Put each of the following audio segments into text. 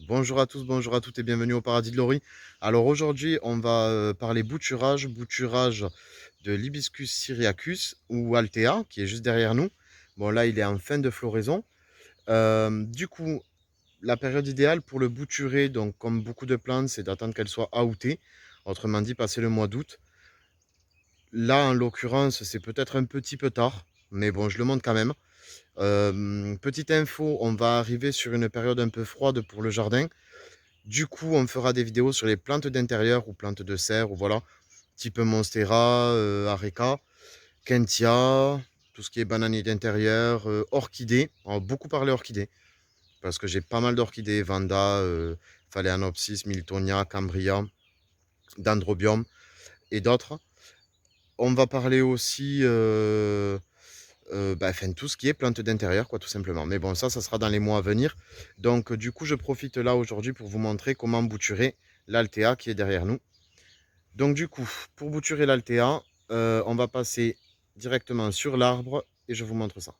Bonjour à tous, bonjour à toutes et bienvenue au Paradis de Laurie. Alors aujourd'hui, on va parler bouturage, bouturage de l'Hibiscus syriacus ou Altea, qui est juste derrière nous. Bon, là, il est en fin de floraison. Du coup, la période idéale pour le bouturer, donc comme beaucoup de plantes, c'est d'attendre qu'elle soit outée. Autrement dit, passer le mois d'août. Là, en l'occurrence, c'est peut-être un petit peu tard, mais bon, je le montre quand même. Petite info, on va arriver sur une période un peu froide pour le jardin. Du coup, on fera des vidéos sur les plantes d'intérieur ou plantes de serre, ou voilà, type Monstera, Areca, Kentia, tout ce qui est bananier d'intérieur, orchidées. On va beaucoup parler orchidées, parce que j'ai pas mal d'orchidées, Vanda, Phalaenopsis, Miltonia, Cambria, Dendrobium et d'autres. On va parler aussi, enfin, tout ce qui est plantes d'intérieur, quoi, tout simplement. Mais bon, ça sera dans les mois à venir. Donc, du coup, je profite là aujourd'hui pour vous montrer comment bouturer l'Altea qui est derrière nous. Donc du coup, pour bouturer l'Altea, on va passer directement sur l'arbre et je vous montre ça.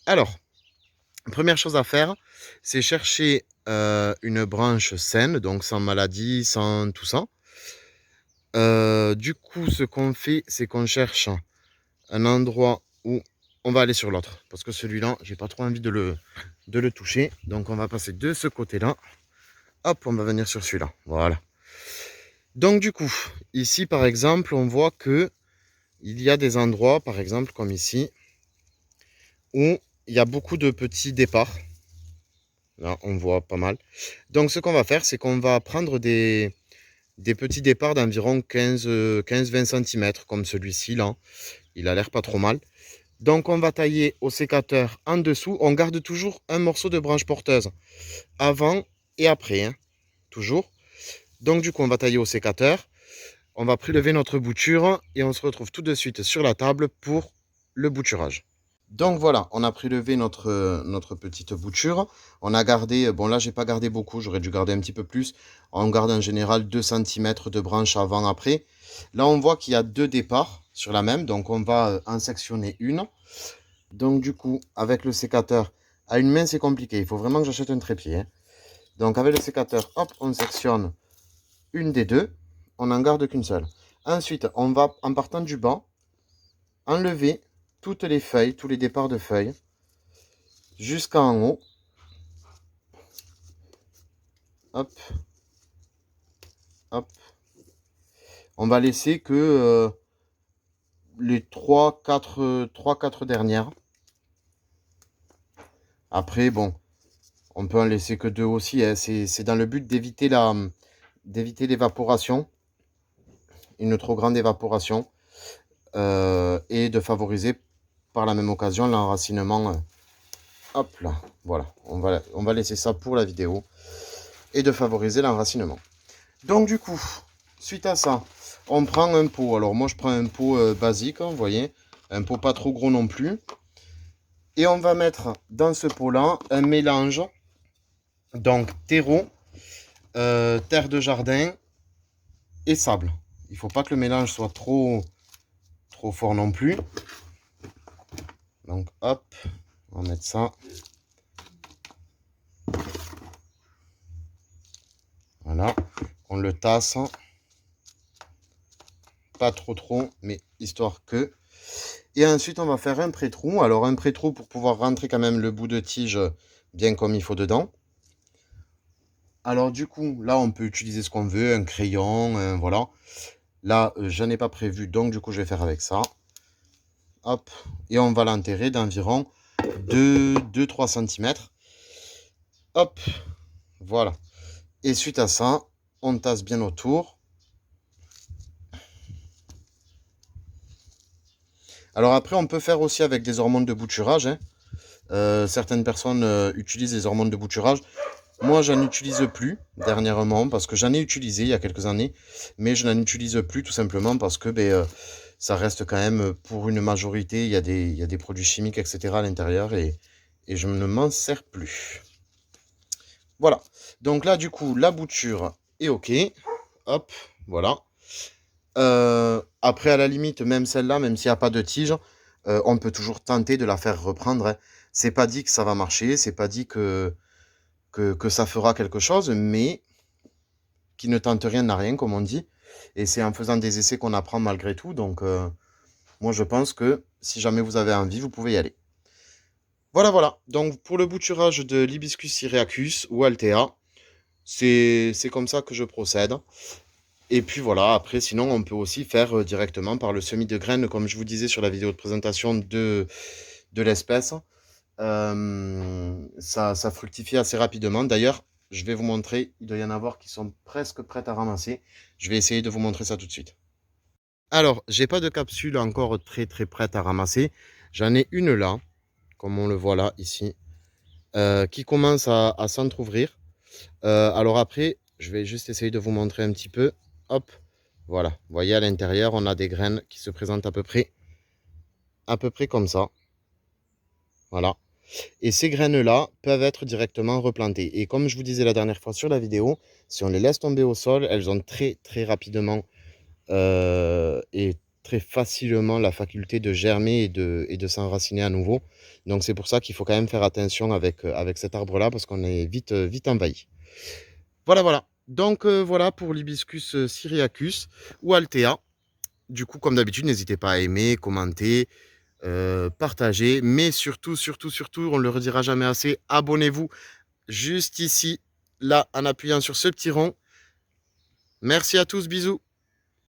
Alors, première chose à faire, c'est chercher une branche saine, donc sans maladie, sans tout ça. Du coup, ce qu'on fait, c'est qu'on cherche un endroit où on va aller sur l'autre. Parce que celui-là, j'ai pas trop envie de le toucher. Donc on va passer de ce côté-là. Hop, on va venir sur celui-là. Voilà. Donc du coup, ici par exemple, on voit que il y a des endroits, par exemple comme ici, où il y a beaucoup de petits départs. Là, on voit pas mal. Donc ce qu'on va faire, c'est qu'on va prendre des petits départs d'environ 15-20 cm, comme celui-ci, là. Il a l'air pas trop mal. Donc on va tailler au sécateur en dessous. On garde toujours un morceau de branche porteuse, avant et après, hein, toujours. Donc du coup, on va tailler au sécateur. On va prélever notre bouture et on se retrouve tout de suite sur la table pour le bouturage. Donc voilà, on a prélevé notre petite bouture. On a gardé, bon là j'ai pas gardé beaucoup, j'aurais dû garder un petit peu plus. On garde en général 2 cm de branche avant-après. Là on voit qu'il y a deux départs sur la même, donc on va en sectionner une. Donc du coup, avec le sécateur, à une main c'est compliqué, il faut vraiment que j'achète un trépied, hein. Donc avec le sécateur, hop, on sectionne une des deux, on n'en garde qu'une seule. Ensuite, on va, en partant du bas, enlever toutes les feuilles, tous les départs de feuilles, jusqu'en haut. Hop, hop. On va laisser que les 3-4 dernières. Après, bon, on peut en laisser que deux aussi, hein. C'est dans le but d'éviter l'évaporation, une trop grande évaporation, et de favoriser par la même occasion l'enracinement. Hop là, voilà. On va laisser ça pour la vidéo et de favoriser l'enracinement. Donc du coup, suite à ça, on prend un pot. Alors moi je prends un pot basique, hein, vous voyez, un pot pas trop gros non plus. Et on va mettre dans ce pot-là un mélange, donc terreau, terre de jardin et sable. Il ne faut pas que le mélange soit trop fort non plus. Donc hop, on va mettre ça. Voilà, on le tasse. Pas trop, mais histoire que. Et ensuite, on va faire un pré-trou. Alors, un pré-trou pour pouvoir rentrer quand même le bout de tige bien comme il faut dedans. Alors, du coup, là, on peut utiliser ce qu'on veut, un crayon, voilà. Là, je n'en ai pas prévu, donc du coup, je vais faire avec ça. Hop, et on va l'enterrer d'environ 2-3 cm. Hop, voilà. Et suite à ça, on tasse bien autour. Alors après, on peut faire aussi avec des hormones de bouturage, hein. Certaines personnes utilisent les hormones de bouturage. Moi, j'en utilise plus dernièrement parce que j'en ai utilisé il y a quelques années, mais je n'en utilise plus tout simplement parce que ça reste quand même pour une majorité, il y a des produits chimiques, etc. à l'intérieur et je ne m'en sers plus. Voilà. Donc là, du coup, la bouture est OK. Hop, voilà. Après, à la limite, même celle-là, même s'il n'y a pas de tige, on peut toujours tenter de la faire reprendre, hein. C'est pas dit que ça va marcher, c'est pas dit que ça fera quelque chose, mais qui ne tente rien n'a rien, comme on dit. Et c'est en faisant des essais qu'on apprend malgré tout. Donc, moi, je pense que si jamais vous avez envie, vous pouvez y aller. Voilà, voilà. Donc, pour le bouturage de l'Hibiscus syriacus ou Altea, c'est comme ça que je procède. Et puis voilà, après, sinon, on peut aussi faire directement par le semis de graines, comme je vous disais sur la vidéo de présentation de l'espèce. Ça fructifie assez rapidement. D'ailleurs, je vais vous montrer, il doit y en avoir qui sont presque prêtes à ramasser. Je vais essayer de vous montrer ça tout de suite. Alors, j'ai pas de capsule encore très prête à ramasser. J'en ai une là, comme on le voit là, ici, qui commence à s'entrouvrir. Alors après, je vais juste essayer de vous montrer un petit peu. Hop, voilà. Vous voyez, à l'intérieur, on a des graines qui se présentent à peu près comme ça. Voilà. Et ces graines-là peuvent être directement replantées. Et comme je vous disais la dernière fois sur la vidéo, si on les laisse tomber au sol, elles ont très rapidement et très facilement la faculté de germer et de s'enraciner à nouveau. Donc c'est pour ça qu'il faut quand même faire attention avec cet arbre-là parce qu'on est vite envahi. Voilà, voilà. Donc voilà pour l'Hibiscus syriacus ou Altea. Du coup, comme d'habitude, n'hésitez pas à aimer, commenter, partager, mais surtout, on ne le redira jamais assez, abonnez-vous juste ici, là, en appuyant sur ce petit rond. Merci à tous, bisous.